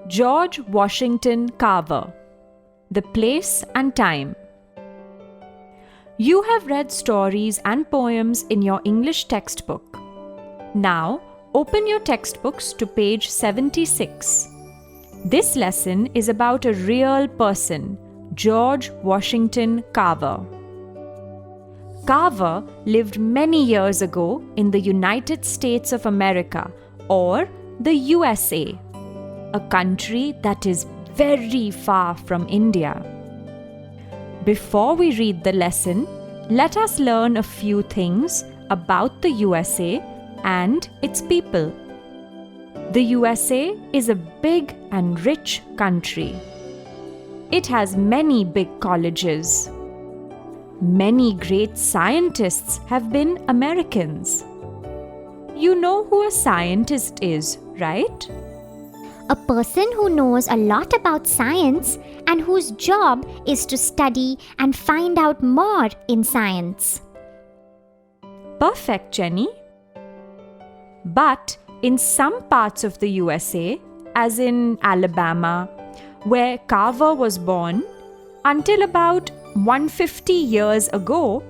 George Washington Carver. The place and time. You have read stories and poems in your English textbook. Now, open your textbooks to page 76. This lesson is about a real person, George Washington Carver. Carver lived many years ago in the United States of America, or the USA, a country that is very far from India. Before we read the lesson, let us learn a few things about the USA and its people. The USA is a big and rich country. It has many big colleges. Many great scientists have been Americans. You know who a scientist is, right? A person who knows a lot about science and whose job is to study and find out more in science. Perfect, Jenny. But in some parts of the USA, as in Alabama, where Carver was born, until about 150 years ago,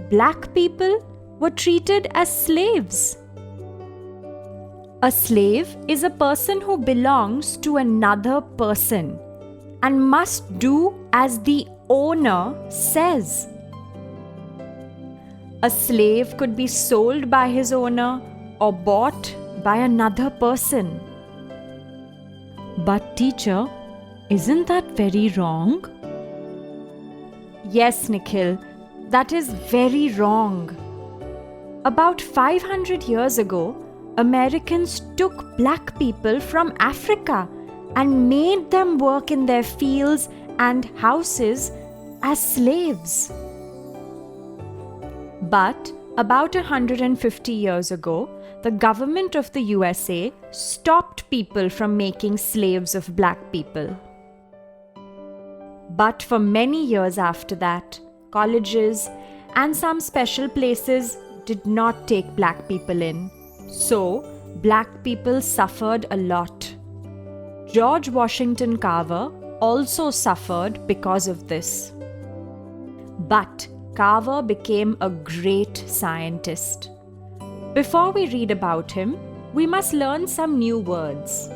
black people were treated as slaves. A slave is a person who belongs to another person and must do as the owner says. A slave could be sold by his owner or bought by another person. But teacher, isn't that very wrong? Yes, Nikhil, that is very wrong. About 500 years ago, Americans took black people from Africa and made them work in their fields and houses as slaves. But about 150 years ago, the government of the USA stopped people from making slaves of black people. But for many years after that, colleges and some special places did not take black people in. So, black people suffered a lot. George Washington Carver also suffered because of this. But Carver became a great scientist. Before we read about him, we must learn some new words.